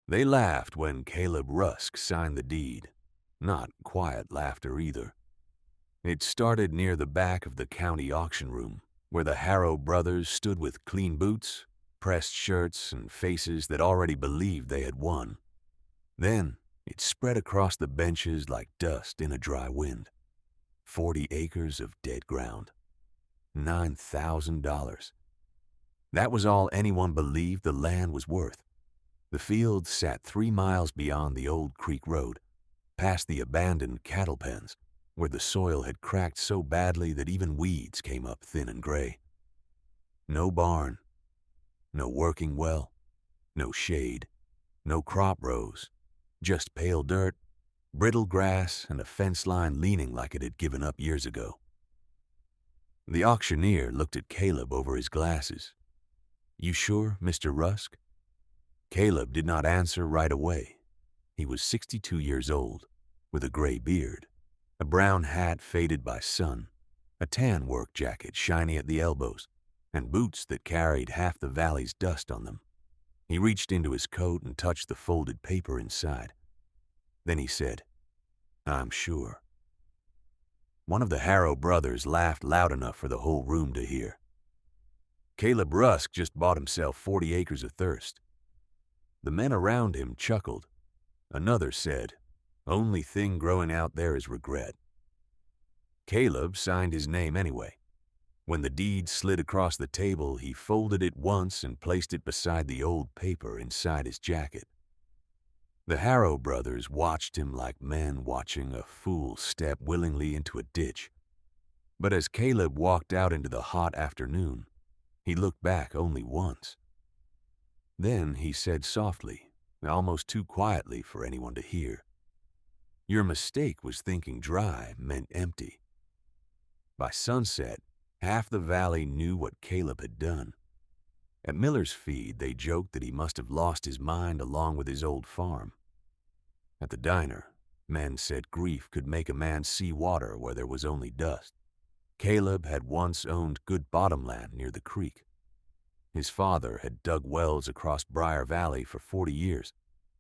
They laughed when Caleb Rusk signed the deed. Not quiet laughter either. It started near the back of the county auction room, where the Harrow brothers stood with clean boots, pressed shirts, and faces that already believed they had won. Then it spread across the benches like dust in a dry wind. 40 acres of dead ground. $9,000. That was all anyone believed the land was worth. The field sat 3 miles beyond the old creek road, past the abandoned cattle pens, where the soil had cracked so badly that even weeds came up thin and gray. No barn, no working well, no shade, no crop rows, just pale dirt, brittle grass, and a fence line leaning like it had given up years ago. The auctioneer looked at Caleb over his glasses. "You sure, Mr. Rusk?" Caleb did not answer right away. He was 62 years old, with a gray beard, a brown hat faded by sun, a tan work jacket shiny at the elbows, and boots that carried half the valley's dust on them. He reached into his coat and touched the folded paper inside. Then he said, "I'm sure." One of the Harrow brothers laughed loud enough for the whole room to hear. "Caleb Rusk just bought himself 40 acres of thirst." The men around him chuckled. Another said, "Only thing growing out there is regret." Caleb signed his name anyway. When the deed slid across the table, he folded it once and placed it beside the old paper inside his jacket. The Harrow brothers watched him like men watching a fool step willingly into a ditch. But as Caleb walked out into the hot afternoon, he looked back only once. Then he said softly, almost too quietly for anyone to hear, "Your mistake was thinking dry meant empty." By sunset, half the valley knew what Caleb had done. At Miller's feed, they joked that he must have lost his mind along with his old farm. At the diner, men said grief could make a man see water where there was only dust. Caleb had once owned good bottomland near the creek. His father had dug wells across Briar Valley for 40 years,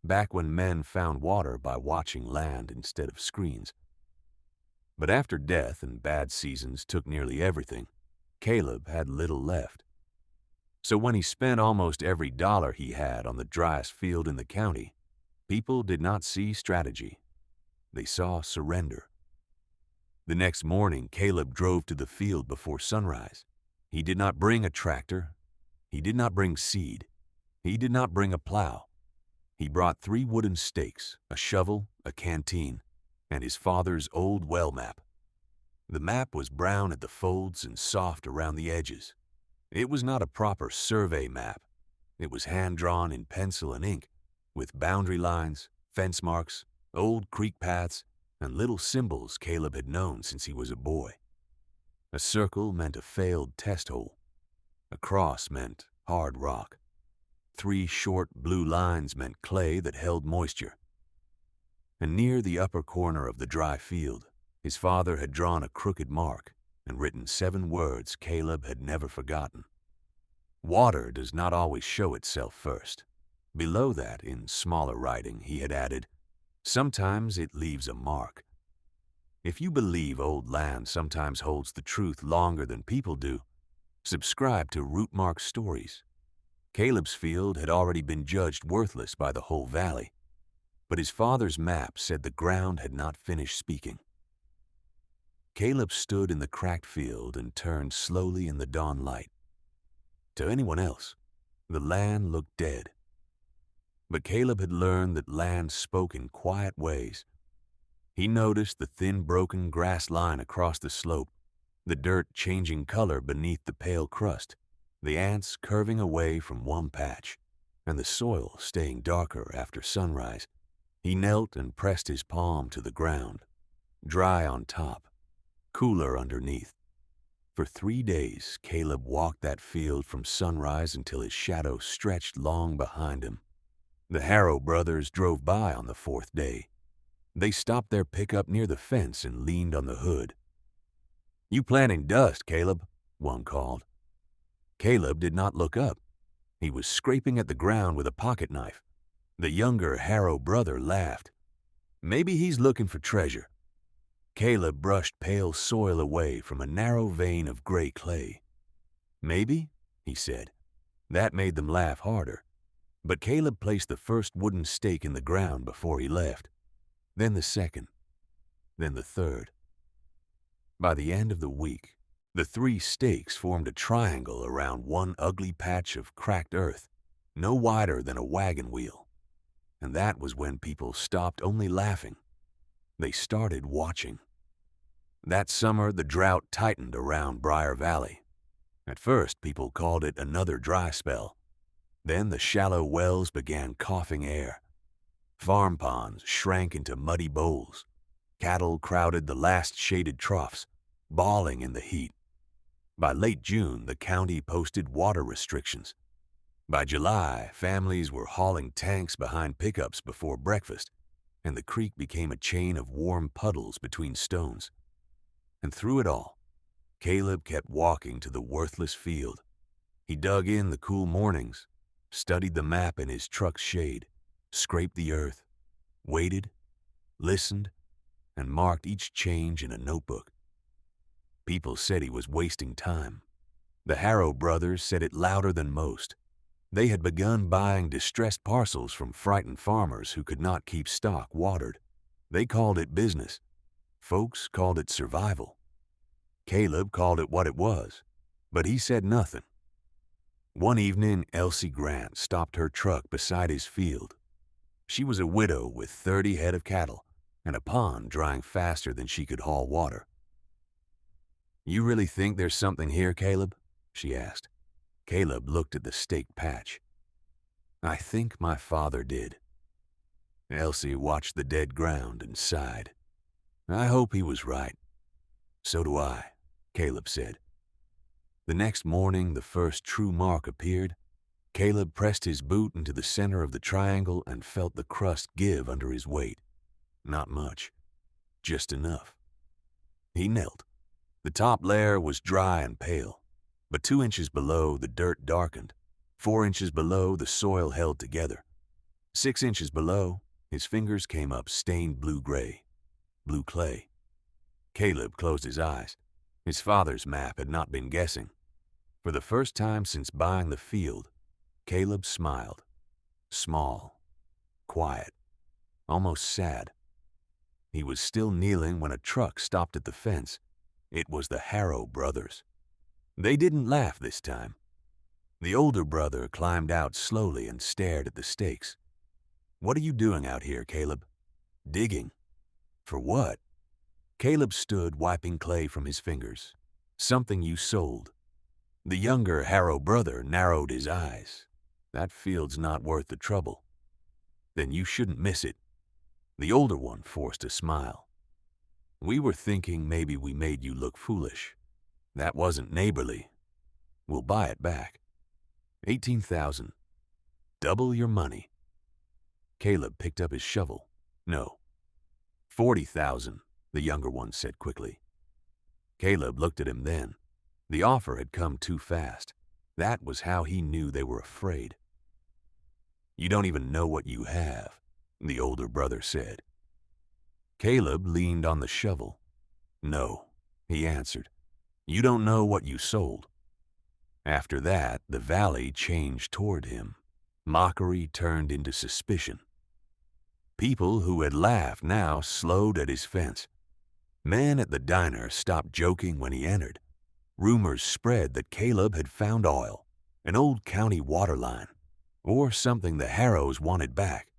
back when men found water by watching land instead of screens. But after death and bad seasons took nearly everything, Caleb had little left. So when he spent almost every dollar he had on the driest field in the county, people did not see strategy. They saw surrender. The next morning, Caleb drove to the field before sunrise. He did not bring a tractor. He did not bring seed. He did not bring a plow. He brought 3 wooden stakes, a shovel, a canteen, and his father's old well map. The map was brown at the folds and soft around the edges. It was not a proper survey map. It was hand-drawn in pencil and ink, with boundary lines, fence marks, old creek paths, and little symbols Caleb had known since he was a boy. A circle meant a failed test hole. A cross meant hard rock. 3 short blue lines meant clay that held moisture. And near the upper corner of the dry field, his father had drawn a crooked mark and written 7 words Caleb had never forgotten. Water does not always show itself first. Below that, in smaller writing, he had added, "Sometimes it leaves a mark." If you believe old land sometimes holds the truth longer than people do, subscribe to Rootmark Stories. Caleb's field had already been judged worthless by the whole valley, but his father's map said the ground had not finished speaking. Caleb stood in the cracked field and turned slowly in the dawn light. To anyone else, the land looked dead. But Caleb had learned that land spoke in quiet ways. He noticed the thin broken grass line across the slope, the dirt changing color beneath the pale crust, the ants curving away from one patch, and the soil staying darker after sunrise. He knelt and pressed his palm to the ground, dry on top, cooler underneath. For 3 days, Caleb walked that field from sunrise until his shadow stretched long behind him. The Harrow brothers drove by on the 4th day. They stopped their pickup near the fence and leaned on the hood. "You planting dust, Caleb," one called. Caleb did not look up. He was scraping at the ground with a pocket knife. The younger Harrow brother laughed. Maybe he's looking for treasure. Caleb brushed pale soil away from a narrow vein of gray clay. Maybe, he said. That made them laugh harder. But Caleb placed the first wooden stake in the ground before he left, then the second, then the third. By the end of the week, the 3 stakes formed a triangle around one ugly patch of cracked earth, no wider than a wagon wheel. And that was when people stopped only laughing. They started watching. That summer, the drought tightened around Briar Valley. At first, people called it another dry spell. Then the shallow wells began coughing air. Farm ponds shrank into muddy bowls. Cattle crowded the last shaded troughs, bawling in the heat. By late June, the county posted water restrictions. By July, families were hauling tanks behind pickups before breakfast, and the creek became a chain of warm puddles between stones. And through it all, Caleb kept walking to the worthless field. He dug in the cool mornings, studied the map in his truck's shade, scraped the earth, waited, listened, and marked each change in a notebook. People said he was wasting time. The Harrow brothers said it louder than most. They had begun buying distressed parcels from frightened farmers who could not keep stock watered. They called it business. Folks called it survival. Caleb called it what it was, but he said nothing. One evening, Elsie Grant stopped her truck beside his field. She was a widow with 30 head of cattle and a pond drying faster than she could haul water. "You really think there's something here, Caleb?" she asked. Caleb looked at the staked patch. "I think my father did." Elsie watched the dead ground and sighed. "I hope he was right." "So do I," Caleb said. The next morning, the first true mark appeared. Caleb pressed his boot into the center of the triangle and felt the crust give under his weight. Not much, just enough. He knelt. The top layer was dry and pale, but 2 inches below, the dirt darkened. 4 inches below, the soil held together. 6 inches below, his fingers came up stained blue-gray, blue clay. Caleb closed his eyes. His father's map had not been guessing. For the first time since buying the field, Caleb smiled. Small, quiet, almost sad. He was still kneeling when a truck stopped at the fence. It was the Harrow brothers. They didn't laugh this time. The older brother climbed out slowly and stared at the stakes. "What are you doing out here, Caleb?" "Digging." "For what?" Caleb stood, wiping clay from his fingers. "Something you sold." The younger Harrow brother narrowed his eyes. "That field's not worth the trouble." "Then you shouldn't miss it." The older one forced a smile. "We were thinking maybe we made you look foolish. That wasn't neighborly. We'll buy it back. 18,000. Double your money." Caleb picked up his shovel. "No. 40,000, the younger one said quickly. Caleb looked at him then. The offer had come too fast. That was how he knew they were afraid. "You don't even know what you have," the older brother said. Caleb leaned on the shovel. "No," he answered. "You don't know what you sold." After that, the valley changed toward him. Mockery turned into suspicion. People who had laughed now slowed at his fence. Men at the diner stopped joking when he entered. Rumors spread that Caleb had found oil, an old county water line, or something the Harrows wanted back.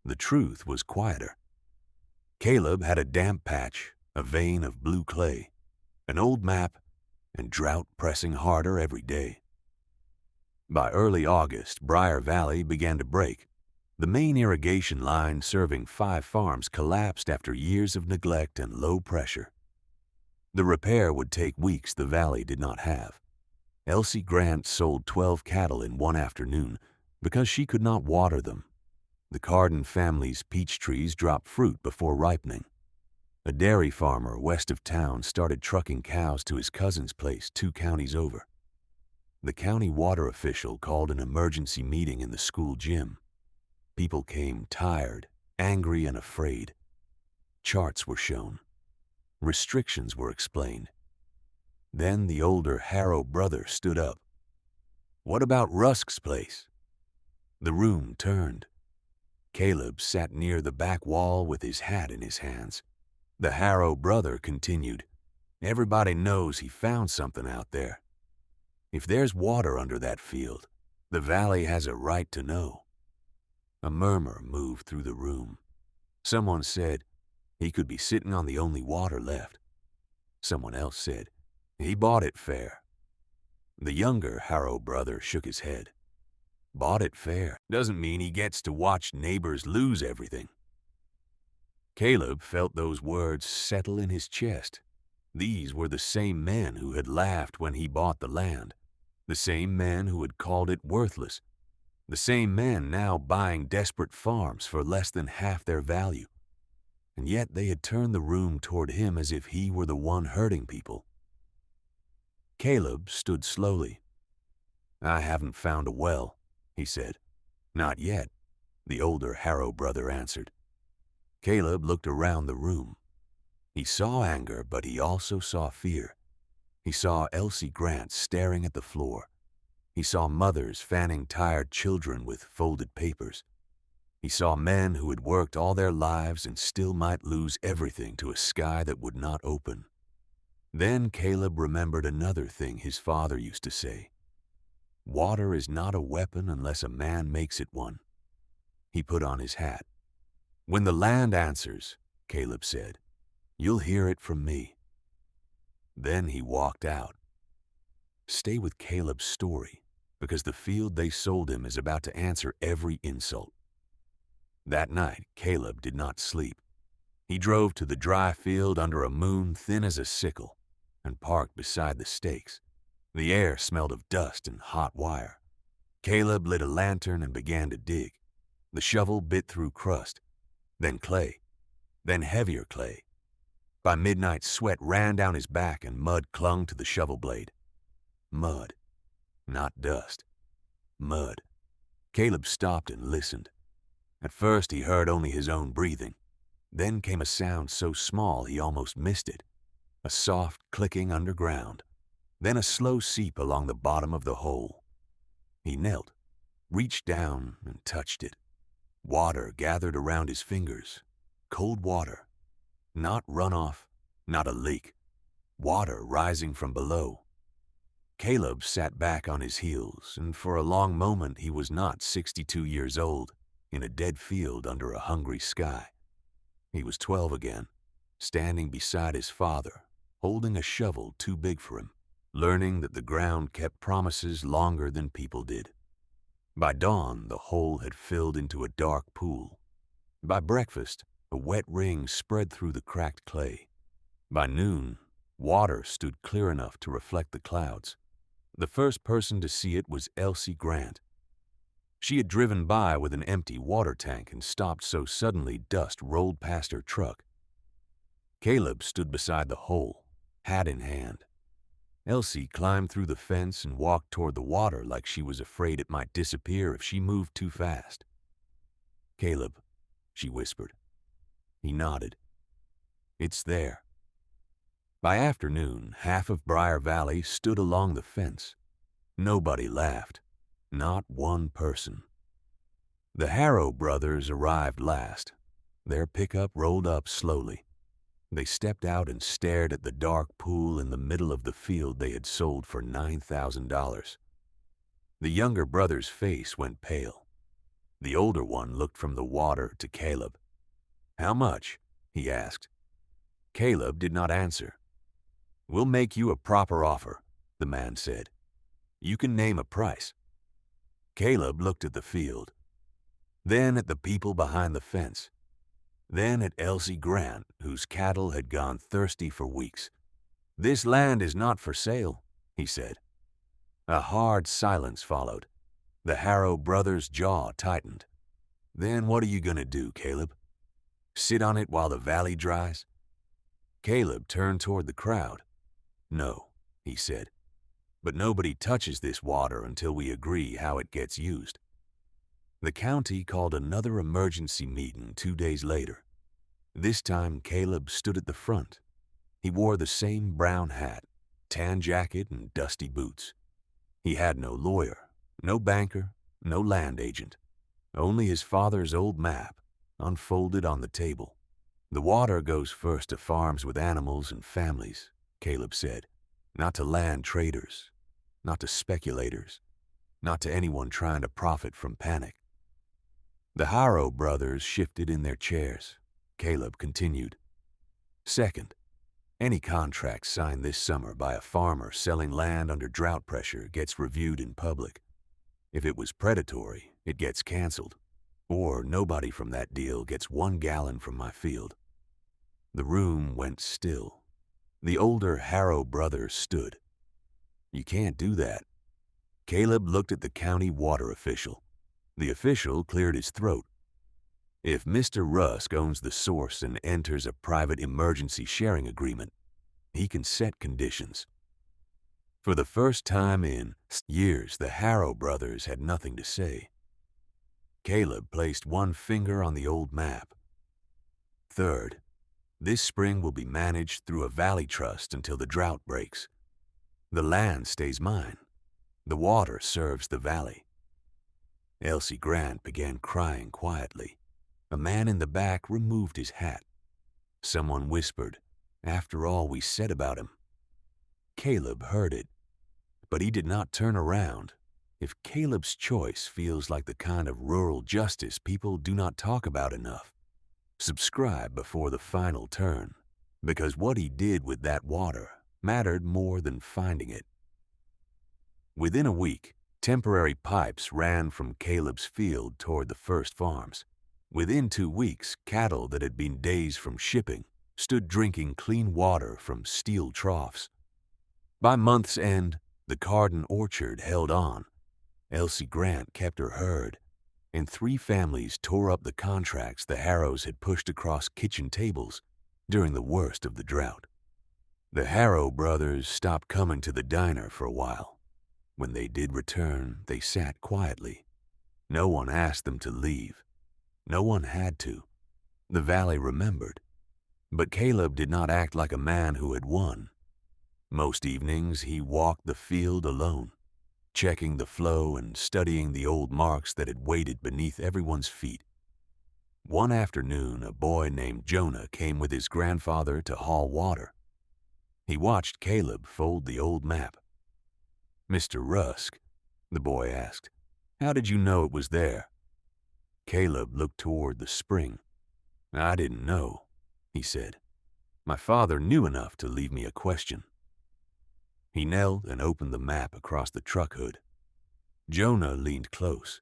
The truth was quieter. Caleb had a damp patch, a vein of blue clay, an old map, and drought pressing harder every day. By early August, Briar Valley began to break. The main irrigation line serving 5 farms collapsed after years of neglect and low pressure. The repair would take weeks the valley did not have. Elsie Grant sold 12 cattle in one afternoon because she could not water them. The Carden family's peach trees dropped fruit before ripening. A dairy farmer west of town started trucking cows to his cousin's place 2 counties over. The county water official called an emergency meeting in the school gym. People came tired, angry, and afraid. Charts were shown. Restrictions were explained. Then the older Harrow brother stood up. "What about Rusk's place?" The room turned. Caleb sat near the back wall with his hat in his hands. The Harrow brother continued, "Everybody knows he found something out there. If there's water under that field, the valley has a right to know." A murmur moved through the room. Someone said, "He could be sitting on the only water left." Someone else said, "He bought it fair." The younger Harrow brother shook his head. "Bought it fair doesn't mean he gets to watch neighbors lose everything." Caleb felt those words settle in his chest. These were the same men who had laughed when he bought the land, the same men who had called it worthless, the same men now buying desperate farms for less than half their value. And yet they had turned the room toward him as if he were the one hurting people. Caleb stood slowly. "I haven't found a well," he said. "Not yet," the older Harrow brother answered. Caleb looked around the room. He saw anger, but he also saw fear. He saw Elsie Grant staring at the floor. He saw mothers fanning tired children with folded papers. He saw men who had worked all their lives and still might lose everything to a sky that would not open. Then Caleb remembered another thing his father used to say. "Water is not a weapon unless a man makes it one." He put on his hat. "When the land answers," Caleb said, "you'll hear it from me." Then he walked out. Stay with Caleb's story, because the field they sold him is about to answer every insult. That night, Caleb did not sleep. He drove to the dry field under a moon thin as a sickle and parked beside the stakes. The air smelled of dust and hot wire. Caleb lit a lantern and began to dig. The shovel bit through crust, then clay, then heavier clay. By midnight, sweat ran down his back and mud clung to the shovel blade. Mud, not dust. Mud. Caleb stopped and listened. At first he heard only his own breathing. Then came a sound so small he almost missed it. A soft clicking underground. Then a slow seep along the bottom of the hole. He knelt, reached down, and touched it. Water gathered around his fingers. Cold water. Not runoff, not a leak. Water rising from below. Caleb sat back on his heels, and for a long moment he was not 62 years old, in a dead field under a hungry sky. He was 12 again, standing beside his father, holding a shovel too big for him, learning that the ground kept promises longer than people did. By dawn, the hole had filled into a dark pool. By breakfast, a wet ring spread through the cracked clay. By noon, water stood clear enough to reflect the clouds. The first person to see it was Elsie Grant. She had driven by with an empty water tank and stopped so suddenly dust rolled past her truck. Caleb stood beside the hole, hat in hand. Elsie climbed through the fence and walked toward the water like she was afraid it might disappear if she moved too fast. "Caleb," she whispered. He nodded. "It's there." By afternoon, half of Briar Valley stood along the fence. Nobody laughed. Not one person. The Harrow brothers arrived last. Their pickup rolled up slowly. They stepped out and stared at the dark pool in the middle of the field they had sold for $9,000. The younger brother's face went pale. The older one looked from the water to Caleb. "How much?" he asked. Caleb did not answer. "We'll make you a proper offer," the man said. "You can name a price." Caleb looked at the field, then at the people behind the fence, then at Elsie Grant, whose cattle had gone thirsty for weeks. "This land is not for sale," he said. A hard silence followed. The Harrow brothers' jaw tightened. "Then what are you going to do, Caleb? Sit on it while the valley dries?" Caleb turned toward the crowd. "No," he said. "But nobody touches this water until we agree how it gets used." The county called another emergency meeting 2 days later. This time, Caleb stood at the front. He wore the same brown hat, tan jacket, and dusty boots. He had no lawyer, no banker, no land agent, only his father's old map, unfolded on the table. "The water goes first to farms with animals and families," Caleb said, "not to land traders, not to speculators, not to anyone trying to profit from panic." The Harrow brothers shifted in their chairs. Caleb continued. "Second, any contract signed this summer by a farmer selling land under drought pressure gets reviewed in public. If it was predatory, it gets canceled, or nobody from that deal gets 1 gallon from my field." The room went still. The older Harrow brother stood. "You can't do that." Caleb looked at the county water official. The official cleared his throat. "If Mr. Rusk owns the source and enters a private emergency sharing agreement, he can set conditions." For the first time in years, the Harrow brothers had nothing to say. Caleb placed one finger on the old map. "Third, this spring will be managed through a valley trust until the drought breaks. The land stays mine. The water serves the valley." Elsie Grant began crying quietly. A man in the back removed his hat. Someone whispered, "After all we said about him." Caleb heard it, but he did not turn around. If Caleb's choice feels like the kind of rural justice people do not talk about enough, subscribe before the final turn, because what he did with that water mattered more than finding it. Within a week, temporary pipes ran from Caleb's field toward the first farms. Within 2 weeks, cattle that had been days from shipping stood drinking clean water from steel troughs. By month's end, the Carden orchard held on. Elsie Grant kept her herd, and 3 families tore up the contracts the Harrows had pushed across kitchen tables during the worst of the drought. The Harrow brothers stopped coming to the diner for a while. When they did return, they sat quietly. No one asked them to leave. No one had to. The valley remembered. But Caleb did not act like a man who had won. Most evenings he walked the field alone, checking the flow and studying the old marks that had waited beneath everyone's feet. One afternoon, a boy named Jonah came with his grandfather to haul water. He watched Caleb fold the old map. "Mr. Rusk," the boy asked, "how did you know it was there?" Caleb looked toward the spring. "I didn't know," he said. "My father knew enough to leave me a question." He knelt and opened the map across the truck hood. Jonah leaned close.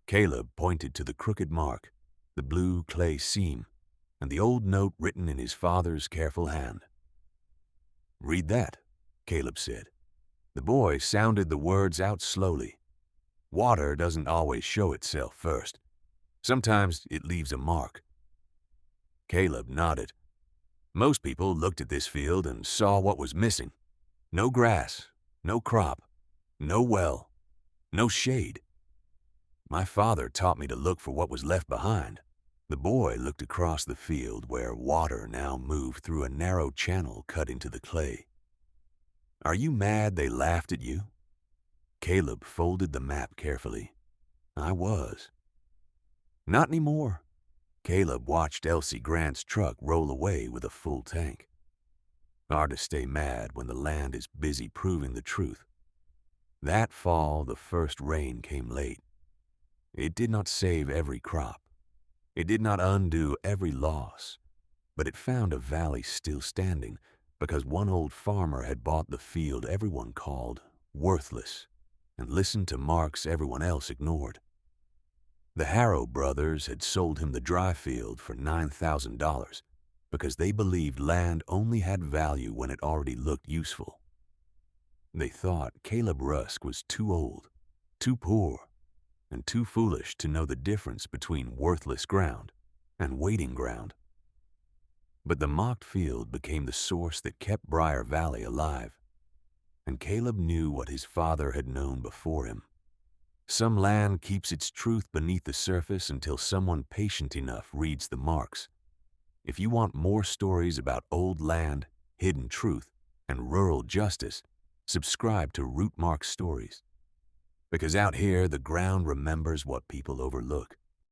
Caleb pointed to the crooked mark, the blue clay seam, and the old note written in his father's careful hand. "Read that," Caleb said. The boy sounded the words out slowly. "Water doesn't always show itself first. Sometimes it leaves a mark." Caleb nodded. Most people looked at this field and saw what was missing. No grass, no crop, no well, no shade. "My father taught me to look for what was left behind." The boy looked across the field where water now moved through a narrow channel cut into the clay. "Are you mad they laughed at you?" Caleb folded the map carefully. "I was." "Not anymore." Caleb watched Elsie Grant's truck roll away with a full tank. Hard to stay mad when the land is busy proving the truth. That fall, the first rain came late. It did not save every crop. It did not undo every loss, but it found a valley still standing because one old farmer had bought the field everyone called worthless and listened to marks everyone else ignored. The Harrow brothers had sold him the dry field for $9,000 because they believed land only had value when it already looked useful. They thought Caleb Rusk was too old, too poor, and too foolish to know the difference between worthless ground and waiting ground. But the mocked field became the source that kept Briar Valley alive, and Caleb knew what his father had known before him. Some land keeps its truth beneath the surface until someone patient enough reads the marks. If you want more stories about old land, hidden truth, and rural justice, subscribe to Rootmark Stories. Because out here, the ground remembers what people overlook.